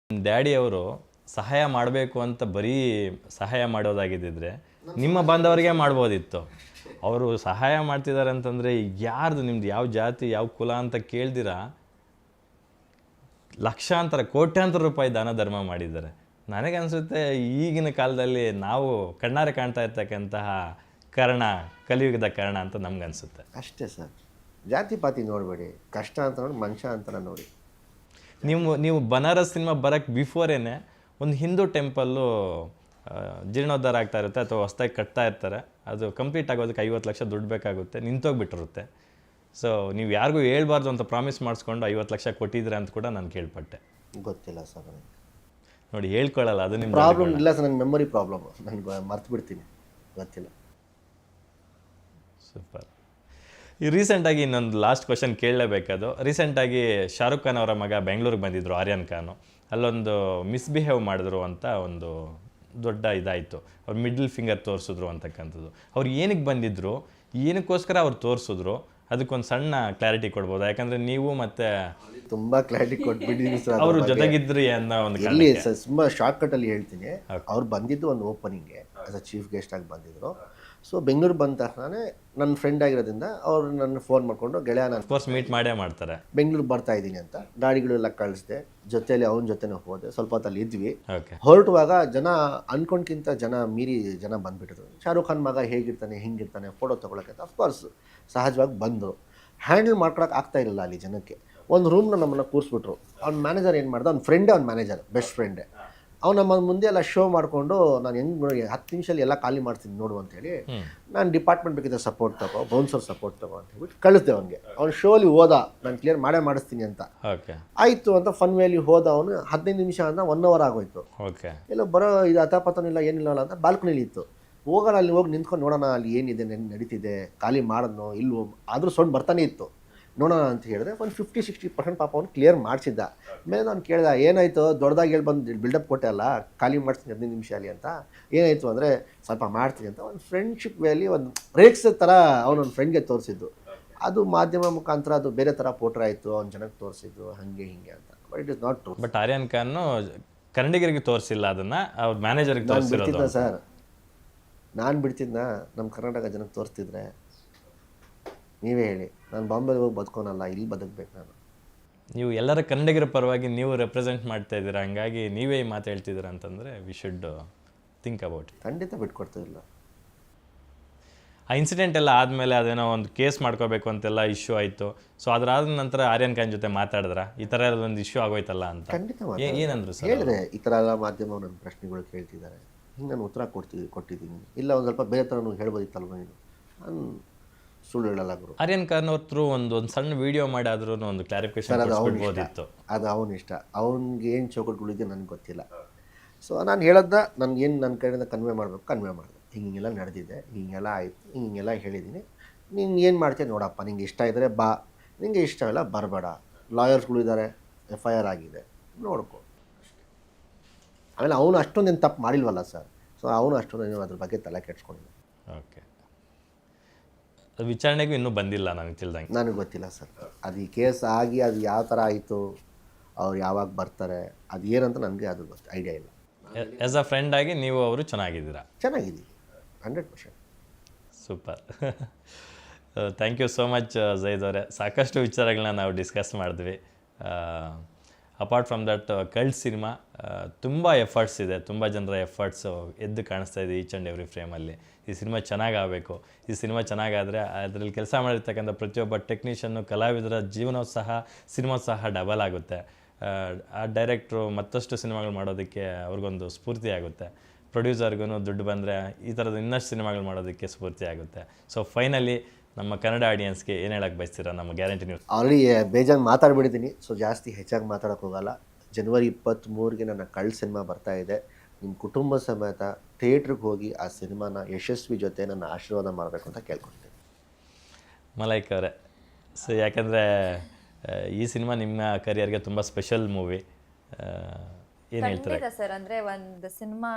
Daddy ಅವರು ಸಹಾಯ ಮಾಡಬೇಕು ಅಂತ ಬರೀ ಸಹಾಯ ಮಾಡೋದಾಗಿದ್ದಿದ್ರೆ ನಿಮ್ಮ ಬಾಂಧವರಿಗೆ ಮಾಡ್ಬೋದಿತ್ತು. ಅವರು ಸಹಾಯ ಮಾಡ್ತಿದ್ದಾರೆ ಅಂತಂದರೆ ಯಾರ್ದು ನಿಮ್ದು ಯಾವ ಜಾತಿ ಯಾವ ಕುಲ ಅಂತ ಕೇಳ್ದಿರ ಲಕ್ಷಾಂತರ ಕೋಟ್ಯಾಂತರ ರೂಪಾಯಿ ದಾನ ಧರ್ಮ ಮಾಡಿದ್ದಾರೆ. ನನಗನ್ಸುತ್ತೆ ಈಗಿನ ಕಾಲದಲ್ಲಿ ನಾವು ಕಣ್ಣಾರೆ ಕಾಣ್ತಾ ಇರ್ತಕ್ಕಂತಹ ಕರ್ಣ ಕಲಿಯುಗದ ಕರ್ಣ ಅಂತ ನಮ್ಗನ್ಸುತ್ತೆ. ಅಷ್ಟೇ ಸರ್, ಜಾತಿ ಪಾತಿ ನೋಡಬೇಡಿ, ಕಷ್ಟ ಅಂತ ನೋಡಿ ಮನುಷ್ಯ ಅಂತ ನೋಡಿ. ನೀವು ಬನಾರಸ್ ಸಿನಿಮಾ ಬರೋಕ್ಕೆ ಬಿಫೋರೇನೆ ಒಂದು ಹಿಂದೂ ಟೆಂಪಲ್ಲು ಜೀರ್ಣೋದ್ಧಾರ ಆಗ್ತಾ ಇರುತ್ತೆ ಅಥವಾ ಹೊಸ್ದಾಗಿ ಕಟ್ತಾ ಇರ್ತಾರೆ. ಅದು ಕಂಪ್ಲೀಟ್ ಆಗೋದಕ್ಕೆ 50 ಲಕ್ಷ ದುಡ್ಡು ಬೇಕಾಗುತ್ತೆ, ನಿಂತೋಗ್ಬಿಟ್ಟಿರುತ್ತೆ. ಸೊ ನೀವು ಯಾರಿಗೂ ಹೇಳ್ಬಾರ್ದು ಅಂತ ಪ್ರಾಮಿಸ್ ಮಾಡಿಸ್ಕೊಂಡು 50 ಲಕ್ಷ ಕೊಟ್ಟಿದ್ರೆ ಅಂತ ಕೂಡ ನಾನು ಕೇಳ್ಪಟ್ಟೆ. ಗೊತ್ತಿಲ್ಲ ಸರ್ ನನಗೆ. ನೋಡಿ ಹೇಳ್ಕೊಳ್ಳಲ್ಲ, ಅದು ನಿಮ್ಮ ಪ್ರಾಬ್ಲಮ್ ಇಲ್ಲ ಸರ್, ನನಗೆ ಮೆಮೊರಿ ಪ್ರಾಬ್ಲಮ್, ನನಗೆ ಮರ್ತು ಬಿಡ್ತೀನಿ, ಗೊತ್ತಿಲ್ಲ. ಸೂಪರ್. ಈ ರೀಸೆಂಟಾಗಿ ಇನ್ನೊಂದು ಲಾಸ್ಟ್ ಕ್ವಶನ್ ಕೇಳಲೇಬೇಕದು. ರೀಸೆಂಟಾಗಿ ಶಾರುಖ್ ಖಾನ್ ಅವರ ಮಗ ಬೆಂಗಳೂರಿಗೆ ಬಂದಿದ್ದರು, ಆರ್ಯನ್ ಖಾನು. ಅಲ್ಲೊಂದು ಮಿಸ್ಬಿಹೇವ್ ಮಾಡಿದ್ರು ಅಂತ ಒಂದು ದೊಡ್ಡ ಇದಾಯಿತು. ಅವ್ರು ಮಿಡ್ಲ್ ಫಿಂಗರ್ ತೋರಿಸಿದ್ರು ಅಂತಕ್ಕಂಥದ್ದು. ಅವ್ರು ಏನಕ್ಕೆ ಬಂದಿದ್ರು, ಏನಕ್ಕೋಸ್ಕರ ಅವ್ರು ತೋರಿಸಿದ್ರು, ಅದಕ್ಕೊಂದು ಸಣ್ಣ ಕ್ಲಾರಿಟಿ ಕೊಡ್ಬೋದು. ಯಾಕಂದರೆ ನೀವು ಮತ್ತೆ ತುಂಬ ಕ್ಲಾರಿಟಿ ಕೊಟ್ಬಿಟ್ಟಿದ್ದೀನಿ ಸರ್. ಅವರು ಜೊತೆಗಿದ್ರಿ ಅನ್ನೋ ಒಂದು ಇಲ್ಲಿ ಸರ್ ತುಂಬ ಶಾರ್ಟ್ಕಟ್ಟಲ್ಲಿ ಹೇಳ್ತೀನಿ. ಅವ್ರು ಬಂದಿದ್ದು ಒಂದು ಓಪನಿಂಗ್ಗೆ ಆಸ್ ಅ ಚೀಫ್ ಗೆಸ್ಟ್ ಆಗಿ ಬಂದಿದ್ರು. ಸೊ ಬೆಂಗಳೂರು ಬಂದ ತಕ್ಷಣವೇ ನನ್ನ ಫ್ರೆಂಡ್ ಆಗಿರೋದ್ರಿಂದ ಅವ್ರು ನನ್ನ ಫೋನ್ ಮಾಡಿಕೊಂಡು, ಗೆಳೆಯ ನಾನು ಕೋರ್ಸ್ ಮೀಟ್ ಮಾಡೇ ಮಾಡ್ತಾರೆ, ಬೆಂಗಳೂರು ಬರ್ತಾ ಇದ್ದೀನಿ ಅಂತ ಗಾಡಿಗಳೆಲ್ಲ ಕಳಿಸಿದೆ. ಜೊತೆಯಲ್ಲಿ ಅವನ ಜೊತೆನೇ ಹೋದೆ, ಸ್ವಲ್ಪ ಹೊತ್ತಲ್ಲಿ ಇದ್ವಿ. ಓಕೆ. ಹೊರಟುವಾಗ ಜನ ಅನ್ಕೊಂಡ್ಕಿಂತ ಜನ ಮೀರಿ ಜನ ಬಂದ್ಬಿಟ್ಟಿದ್ರು. ಶಾರುಖ್ ಖಾನ್ ಮಗ ಹೇಗಿರ್ತಾನೆ ಹಿಂಗಿರ್ತಾನೆ ಫೋಟೋ ತೊಗೊಳಕ್ಕೆ ಅಂತ ಅಫ್ಕೋರ್ಸ್ ಸಹಜವಾಗಿ ಬಂದರು. ಹ್ಯಾಂಡಲ್ ಮಾಡ್ಕೊಳಕ್ಕೆ ಆಗ್ತಾ ಇರಲಿಲ್ಲ ಅಲ್ಲಿ ಜನಕ್ಕೆ. ಒಂದು ರೂಮ್ನ ನಮ್ಮನ್ನು ಕೂರಿಸ್ಬಿಟ್ರು. ಅವ್ನ ಮ್ಯಾನೇಜರ್ ಏನು ಮಾಡ್ದೆ, ಅವ್ನ ಫ್ರೆಂಡೇ, ಅವ್ನ ಮ್ಯಾನೇಜರ್ ಬೆಸ್ಟ್ ಫ್ರೆಂಡೇ. ಅವ್ನು ನಮ್ಮ ಮುಂದೆ ಎಲ್ಲ ಶೋ ಮಾಡಿಕೊಂಡು, ನಾನು ಹೆಂಗೆ 10 ನಿಮಿಷದಲ್ಲಿ ಎಲ್ಲ ಖಾಲಿ ಮಾಡ್ತೀನಿ ನೋಡು ಅಂತೇಳಿ, ನಾನು ಡಿಪಾರ್ಟ್ಮೆಂಟ್ ಬೇಕಿದ್ದರೆ ಸಪೋರ್ಟ್ ತಗೋ, ಬೌನ್ಸರ್ ಸಪೋರ್ಟ್ ತಗೋ ಅಂತ ಹೇಳ್ಬಿಟ್ಟು ಕಳಿಸ್ದೆ ಅವ್ನಿಗೆ. ಅವ್ನು ಶೋಲಿ ಹೋದ, ನಾನು ಕ್ಲಿಯರ್ ಮಾಡಿಸ್ತೀನಿ ಅಂತ. ಓಕೆ ಆಯಿತು ಅಂತ ಫನ್ ವೇಲಿ ಹೋದ. ಅವನು 15 ನಿಮಿಷ ಅಂತ 1 ಅವರ್ ಆಗೋಯ್ತು. ಓಕೆ. ಎಲ್ಲ ಬರೋ ಇದು ಅತಾಪತನಿಲ್ಲ ಏನಿಲ್ಲ ಅಂತ ಬಾಲ್ಕನಿಲಿ ಇತ್ತು. ಹೋಗೋಣ ಅಲ್ಲಿ ಹೋಗಿ ನಿಂತ್ಕೊಂಡು ನೋಡೋಣ ಅಲ್ಲಿ ಏನಿದೆ ನಡೀತಿದೆ, ಖಾಲಿ ಮಾಡೋಣ ಇಲ್ವೋ, ಆದರೂ ಸೌಂಡ್ ಬರ್ತಾನೆ ಇತ್ತು. ನೋಡೋಣ ಅಂತ ಹೇಳಿದ್ರೆ ಒಂದು 50-60% ಪಾಪ ಅವ್ನು ಕ್ಲಿಯರ್ ಮಾಡಿಸಿದ್ದ. ಮೇಲೆ ನಾನು ಕೇಳಿದೆ, ಏನಾಯಿತು, ದೊಡ್ಡದಾಗಿ ಹೇಳಿ ಬಂದು ಬಿಲ್ಡಪ್ ಕೊಟ್ಟೆ ಅಲ್ಲ, ಖಾಲಿ ಮಾಡ್ತೀನಿ 15 ನಿಮಿಷ ಅಲ್ಲಿ ಅಂತ. ಏನಾಯಿತು ಅಂದರೆ ಸ್ವಲ್ಪ ಮಾಡ್ತೀನಿ ಅಂತ ಒಂದು ಫ್ರೆಂಡ್ಶಿಪ್ ವೇಲಿ ಒಂದು ರೇಕ್ಸ್ ಥರ ಅವನೊಂದು ಫ್ರೆಂಡ್ಗೆ ತೋರಿಸಿದ್ದು. ಅದು ಮಾಧ್ಯಮ ಮುಖಾಂತರ ಅದು ಬೇರೆ ಥರ ಪೋಟ್ರ್ ಆಯಿತು, ಅವ್ನ ಜನಕ್ಕೆ ತೋರಿಸಿದ್ದು ಹಾಗೆ ಹಿಂಗೆ ಅಂತ. But it is not true. But Aryan Khan ಕನ್ನಡಿಗರಿಗೆ ತೋರಿಸಿಲ್ಲ, ಅದನ್ನು ಅವ್ರ ಮ್ಯಾನೇಜರ್ಗೆ ತೋರಿಸಿರೋದು. ಸರ್ ನಾನು ಬಿಡ್ತಿದ್ನ ನಮ್ಮ ಕರ್ನಾಟಕ ಜನಕ್ಕೆ ತೋರಿಸ್ತಿದ್ರೆ? ನೀವೇ ಹೇಳಿ. ನಾನು ಬಾಂಬೆಗೆ ಹೋಗಿ ಬದುಕೋನಲ್ಲ, ಇಲ್ಲಿ ಬದುಕಬೇಕು ನಾನು. ನೀವು ಎಲ್ಲರ ಕನ್ನಡಿಗರ ಪರವಾಗಿ ನೀವು ರೆಪ್ರೆಸೆಂಟ್ ಮಾಡ್ತಾ ಇದ್ದೀರಾ, ಹಂಗಾಗಿ ನೀವೇ ಈ ಮಾತು ಹೇಳ್ತಿದ್ದೀರಾ ಅಂತಂದರೆ ವಿ ಶುಡ್ ಥಿಂಕ್ ಅಬೌಟ್. ಖಂಡಿತ ಬಿಟ್ಕೊಡ್ತಿಲ್ಲ. ಆ ಇನ್ಸಿಡೆಂಟ್ ಎಲ್ಲ ಆದಮೇಲೆ ಅದೇನೋ ಒಂದು ಕೇಸ್ ಮಾಡ್ಕೋಬೇಕು ಅಂತೆಲ್ಲ ಇಶ್ಯೂ ಆಯಿತು. ಸೊ ಅದಾದ ನಂತರ ಆರ್ಯನ್ ಖಾನ್ ಜೊತೆ ಮಾತಾಡಿದ್ರ ಈ ಥರ ಒಂದು ಇಶ್ಯೂ ಆಗೋಯ್ತಲ್ಲ ಅಂತ? ಖಂಡಿತ ಏನಂದ್ರು ಸರ್? ಹೇಳಿದ್ರೆ ಈ ಥರ ಎಲ್ಲ ಮಾಧ್ಯಮ ನನ್ನ ಪ್ರಶ್ನೆಗಳು ಕೇಳ್ತಿದ್ದಾರೆ, ಹಿಂಗೆ ನಾನು ಉತ್ತರ ಕೊಟ್ಟಿದ್ದೀನಿ. ಇಲ್ಲ ಒಂದು ಸ್ವಲ್ಪ ಬೇರೆ ಥರ ಹೇಳ್ಬೋದಿತ್ತಲ್ವ ನೀನು, ನಾನು ಸುಳ್ಳು ಹೇಳಲ್ಲ ಗುರು. ಆರ್ಯನ್ ಖಾನ್ ಅವ್ರ ಥ್ರೂ ಒಂದು ಸಣ್ಣ ವಿಡಿಯೋ ಮಾಡಿ ಆದ್ರೂ ಒಂದು ಕ್ಲಾರಿಫಿಕೇಶನ್ ಕೊಡ್ಬೋದಿತ್ತು. ಅದು ಅವನ ಇಷ್ಟ, ಅವ್ನಿಗೆ ಏನು ಚೌಕಟ್ಟುಗಳಿದೆ ನನಗೆ ಗೊತ್ತಿಲ್ಲ. ಸೊ ನಾನು ಹೇಳೋದನ್ನ ನನಗೆ ಏನು ನನ್ನ ಕಡೆಯಿಂದ ಕನ್ವೆ ಮಾಡಬೇಕು ಕನ್ವೆ ಮಾಡಿದೆ. ಹಿಂಗೆಲ್ಲ ನಡೆದಿದೆ, ಹಿಂಗೆಲ್ಲ ಆಯಿತು, ಹಿಂಗೆಲ್ಲ ಹೇಳಿದ್ದೀನಿ, ನೀನು ಏನು ಮಾಡ್ತೀಯ ನೋಡಪ್ಪ, ನಿಂಗೆ ಇಷ್ಟ ಇದ್ದರೆ ಬಾ, ನಿಂಗೆ ಇಷ್ಟ ಇಲ್ಲ ಬರಬೇಡ. ಲಾಯರ್ಸ್ಗಳಿದ್ದಾರೆ, FIR ಆಗಿದೆ, ನೋಡ್ಕೊ. ಆಮೇಲೆ ಅವನು ಅಷ್ಟೊಂದೇನು ತಪ್ಪು ಮಾಡಿಲ್ವಲ್ಲ ಸರ್. ಸೊ ಅವನು ಅಷ್ಟೊಂದು ಅದ್ರ ಬಗ್ಗೆ ತಲೆ ಕೆಡ್ಸ್ಕೊಂಡಿಲ್ಲ. ಓಕೆ. ವಿಚಾರಣೆಗೂ ಇನ್ನೂ ಬಂದಿಲ್ಲ ನನಗೆ ತಿಳಿದಂಗೆ. ನನಗೆ ಗೊತ್ತಿಲ್ಲ ಸರ್. ಅದು ಈ ಕೇಸ್ ಆಗಿ ಅದು ಯಾವ ಥರ ಆಯಿತು, ಅವ್ರು ಯಾವಾಗ ಬರ್ತಾರೆ, ಅದು ಏನಂತ ನನಗೆ ಅದು ಐಡಿಯಾ ಇಲ್ಲ. ಆ್ಯಸ್ ಅ ಫ್ರೆಂಡ್ ಆಗಿ ನೀವು ಅವರು ಚೆನ್ನಾಗಿದ್ದೀರಾ? ಚೆನ್ನಾಗಿದ್ದೀವಿ 100%. Super. Thank you so much Zaid ಅವರೇ. ಸಾಕಷ್ಟು ವಿಚಾರಗಳನ್ನ ನಾವು ಡಿಸ್ಕಸ್ ಮಾಡಿದ್ವಿ. Apart from that cult cinema ತುಂಬ ಎಫರ್ಟ್ಸ್ ಇದೆ, ತುಂಬ ಜನರ ಎಫರ್ಟ್ಸು ಎದ್ದು ಕಾಣಿಸ್ತಾ ಇದೆ ಈಚ್ ಆ್ಯಂಡ್ ಎವ್ರಿ ಫ್ರೇಮಲ್ಲಿ. ಈ ಸಿನಿಮಾ ಚೆನ್ನಾಗಾಗಬೇಕು. ಈ ಸಿನಿಮಾ ಚೆನ್ನಾಗಾದರೆ ಅದರಲ್ಲಿ ಕೆಲಸ ಮಾಡಿರ್ತಕ್ಕಂಥ ಪ್ರತಿಯೊಬ್ಬ ಟೆಕ್ನಿಷಿಯನ್ನು, ಕಲಾವಿದರ ಸಿನಿಮಾ ಸಹ ಡಬಲ್ ಆಗುತ್ತೆ. ಆ ಡೈರೆಕ್ಟ್ರು ಮತ್ತಷ್ಟು ಸಿನಿಮಾಗಳು ಮಾಡೋದಕ್ಕೆ ಅವ್ರಿಗೊಂದು ಸ್ಫೂರ್ತಿ ಆಗುತ್ತೆ. ಪ್ರೊಡ್ಯೂಸರ್ಗೂ ದುಡ್ಡು ಬಂದರೆ ಈ ಥರದ ಇನ್ನಷ್ಟು ಸಿನಿಮಾಗಳು ಮಾಡೋದಕ್ಕೆ ಸ್ಫೂರ್ತಿ ಆಗುತ್ತೆ. ಸೊ ಫೈನಲಿ ನಮ್ಮ ಕನ್ನಡ ಆಡಿಯನ್ಸ್ಗೆ ಏನು ಹೇಳಕ್ಕೆ ಬಯಸ್ತೀರಾ ನಮ್ಮ ಗ್ಯಾರಂಟಿ ನ್ಯೂಸ್? ಆಲ್ರೆಡಿ ಬೇಜಾನ್ ಮಾತಾಡ್ಬಿಟ್ಟಿದ್ದೀನಿ, ಸೊ ಜಾಸ್ತಿ ಹೆಚ್ಚಾಗಿ ಮಾತಾಡೋಕ್ಕೆ ಹೋಗಲ್ಲ. ಜನವರಿ 23ಗೆ ನನ್ನ ಕಳ್ಳ ಸಿನಿಮಾ ಬರ್ತಾ ಇದೆ. ನಿಮ್ಮ ಕುಟುಂಬ ಸಮೇತ ಥಿಯೇಟ್ರಿಗೆ ಹೋಗಿ ಆ ಸಿನಿಮಾನ ಯಶಸ್ವಿ ಜೊತೆ ನನ್ನ ಆಶೀರ್ವಾದ ಮಾಡಬೇಕು ಅಂತ ಕೇಳ್ಕೊಳ್ತೀನಿ. ಮಲೈಕ್ ಅವರೇ, ಸೊ ಯಾಕಂದರೆ ಈ ಸಿನಿಮಾ ನಿಮ್ಮ ಕರಿಯರ್ಗೆ ತುಂಬ ಸ್ಪೆಷಲ್ ಮೂವಿ, ಏನು ಹೇಳ್ತಾರೆ ಸರ್? ಅಂದರೆ ಒಂದು ಸಿನಿಮಾ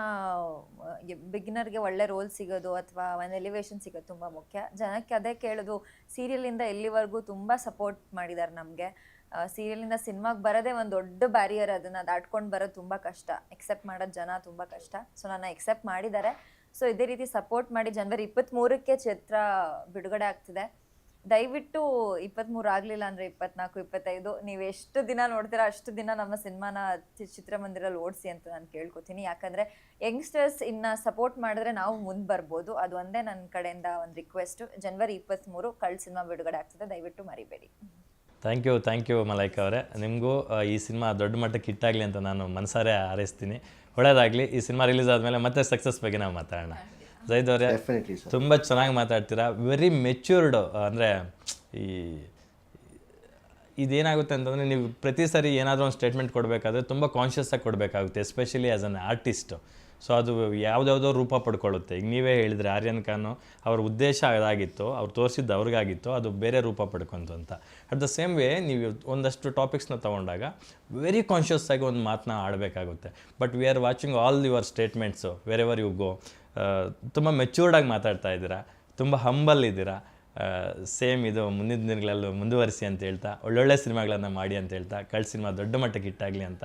ಬಿಗಿನರ್ಗೆ ಒಳ್ಳೆ ರೋಲ್ ಸಿಗೋದು ಅಥವಾ ಒಂದು ಎಲಿವೇಶನ್ ಸಿಗೋದು ತುಂಬ ಮುಖ್ಯ. ಜನಕ್ಕೆ ಅದೇ ಕೇಳೋದು. ಸೀರಿಯಲಿಂದ ಎಲ್ಲಿವರೆಗೂ ತುಂಬ ಸಪೋರ್ಟ್ ಮಾಡಿದ್ದಾರೆ ನಮಗೆ. ಸೀರಿಯಲಿಂದ ಸಿನಿಮಾಗೆ ಬರೋದೇ ಒಂದು ದೊಡ್ಡ ಬ್ಯಾರಿಯರ್, ಅದನ್ನ ದಾಟ್ಕೊಂಡು ಬರೋದು ತುಂಬ ಕಷ್ಟ, ಎಕ್ಸೆಪ್ಟ್ ಮಾಡೋದು ಜನ ತುಂಬ ಕಷ್ಟ. ಸೊ ನನ್ನ ಎಕ್ಸೆಪ್ಟ್ ಮಾಡಿದ್ದಾರೆ. ಸೊ ಇದೇ ರೀತಿ ಸಪೋರ್ಟ್ ಮಾಡಿ. ಜನವರಿ 23ಕ್ಕೆ ಚಿತ್ರ ಬಿಡುಗಡೆ ಆಗ್ತಿದೆ. ದಯವಿಟ್ಟು 23 ಆಗಲಿಲ್ಲ ಅಂದರೆ 24, 25 ನೀವು ಎಷ್ಟು ದಿನ ನೋಡ್ತೀರಾ ಅಷ್ಟು ದಿನ ನಮ್ಮ ಸಿನಿಮಾನ ಚಿತ್ರಮಂದಿರಲ್ಲಿ ಓಡಿಸಿ ಅಂತ ನಾನು ಕೇಳ್ಕೊತೀನಿ. ಯಾಕಂದರೆ ಯಂಗ್ಸ್ಟರ್ಸ್ ಇನ್ನು ಸಪೋರ್ಟ್ ಮಾಡಿದ್ರೆ ನಾವು ಮುಂದೆ ಬರ್ಬೋದು. ಅದು ಒಂದೇ ನನ್ನ ಕಡೆಯಿಂದ ಒಂದು ರಿಕ್ವೆಸ್ಟು. ಜನವರಿ 23 ಕಳ್ಳ ಸಿನಿಮಾ ಬಿಡುಗಡೆ ಆಗ್ತದೆ, ದಯವಿಟ್ಟು ಮರಿಬೇಡಿ. ಥ್ಯಾಂಕ್ ಯು ಮಲೈಕ್ ಅವರೇ. ನಿಮಗೂ ಈ ಸಿನಿಮಾ ದೊಡ್ಡ ಮಟ್ಟಕ್ಕೆ ಹಿಟ್ಟಾಗಲಿ ಅಂತ ನಾನು ಮನಸಾರೆ ಹಾರೈಸ್ತೀನಿ. ಒಳ್ಳೆಯದಾಗಲಿ. ಈ ಸಿನಿಮಾ ರಿಲೀಸ್ ಆದಮೇಲೆ ಮತ್ತೆ ಸಕ್ಸಸ್ ಬಗ್ಗೆ ನಾವು ಮಾತಾಡೋಣ. ಜೈದ್ ಅವರೇ, ತುಂಬ ಚೆನ್ನಾಗಿ ಮಾತಾಡ್ತೀರಾ. Very matured. ಅಂದರೆ ಇದೇನಾಗುತ್ತೆ ಅಂತಂದರೆ ನೀವು ಪ್ರತಿ ಸರಿ ಏನಾದರೂ ಒಂದು ಸ್ಟೇಟ್ಮೆಂಟ್ ಕೊಡಬೇಕಾದ್ರೆ ತುಂಬ ಕಾನ್ಷಿಯಸ್ಸಾಗಿ ಕೊಡಬೇಕಾಗುತ್ತೆ, especially as an artist. So ಅದು ಯಾವುದ್ಯಾವುದೋ ರೂಪ ಪಡ್ಕೊಳ್ಳುತ್ತೆ. ಈಗ ನೀವೇ ಹೇಳಿದರೆ ಆರ್ಯನ್ ಖಾನ್ ಅವ್ರ ಉದ್ದೇಶ ಅದಾಗಿತ್ತು, ಅವ್ರು ತೋರಿಸಿದ್ದು ಅವ್ರಿಗಾಗಿತ್ತು, ಅದು ಬೇರೆ ರೂಪ ಪಡ್ಕೊಂತು ಅಂತ. ಅಟ್ ದ ಸೇಮ್ ವೇ ನೀವು ಒಂದಷ್ಟು ಟಾಪಿಕ್ಸ್ನ ತೊಗೊಂಡಾಗ ವೆರಿ ಕಾನ್ಷಿಯಸ್ ಆಗಿ ಒಂದು ಮಾತನ್ನ ಆಡಬೇಕಾಗುತ್ತೆ. But we are watching all your statements wherever you go. ತುಂಬ ಮೆಚ್ಯೂರ್ಡಾಗಿ ಮಾತಾಡ್ತಾ ಇದ್ದೀರಾ, ತುಂಬ ಹಂಬಲ್ ಇದ್ದೀರಾ. ಸೇಮ್ ಇದು ಮುಂದಿನ ದಿನಗಳಲ್ಲೂ ಮುಂದುವರಿಸಿ ಅಂತ ಹೇಳ್ತಾ, ಒಳ್ಳೊಳ್ಳೆ ಸಿನಿಮಾಗಳನ್ನು ಮಾಡಿ ಅಂತ ಹೇಳ್ತಾ, ಕಳ್ಳ ಸಿನಿಮಾ ದೊಡ್ಡ ಮಟ್ಟಕ್ಕೆ ಹಿಟ್ಟಾಗಲಿ ಅಂತ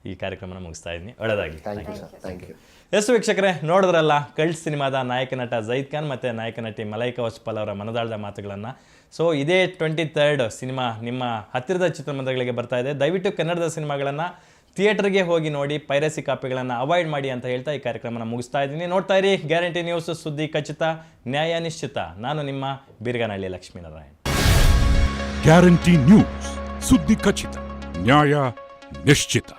ಈ ಕಾರ್ಯಕ್ರಮನ ಮುಗಿಸ್ತಾ ಇದ್ದೀನಿ. ಒಳ್ಳೆಯದಾಗಲಿ. Thank you. ಎಸ್ ವೀಕ್ಷಕರೇ, ನೋಡಿದ್ರಲ್ಲ ಕಳ್ಳ ಸಿನಿಮಾದ ನಾಯಕ ನಟ ಜೈದ್ ಖಾನ್ ಮತ್ತು ನಾಯಕ ನಟಿ ಮಲೈಕಾ ವಸ್ಪಾಲ್ ಅವರ ಮನದಾಳದ ಮಾತುಗಳನ್ನು. ಸೊ ಇದೇ 23rd ಸಿನಿಮಾ ನಿಮ್ಮ ಹತ್ತಿರದ ಚಿತ್ರಮಂದಿರಗಳಿಗೆ ಬರ್ತಾ ಇದೆ. ದಯವಿಟ್ಟು ಕನ್ನಡದ ಸಿನಿಮಾಗಳನ್ನು ಥಿಯೇಟರ್ಗೆ ಹೋಗಿ ನೋಡಿ, ಪೈರಸಿ ಕಾಪಿಗಳನ್ನು ಅವಾಯ್ಡ್ ಮಾಡಿ ಅಂತ ಹೇಳ್ತಾ ಈ ಕಾರ್ಯಕ್ರಮನ ಮುಗಿಸ್ತಾ ಇದ್ದೀನಿ. ನೋಡ್ತಾ ಇರಿ ಗ್ಯಾರಂಟಿ ನ್ಯೂಸ್, ಸುದ್ದಿ ಖಚಿತ, ನ್ಯಾಯ ನಿಶ್ಚಿತ. ನಾನು ನಿಮ್ಮ ಬೀರ್ಗಾನಹಳ್ಳಿ ಲಕ್ಷ್ಮೀನಾರಾಯಣ್. ಗ್ಯಾರಂಟಿ ನ್ಯೂಸ್, ಸುದ್ದಿ ಖಚಿತ, ನ್ಯಾಯ ನಿಶ್ಚಿತ.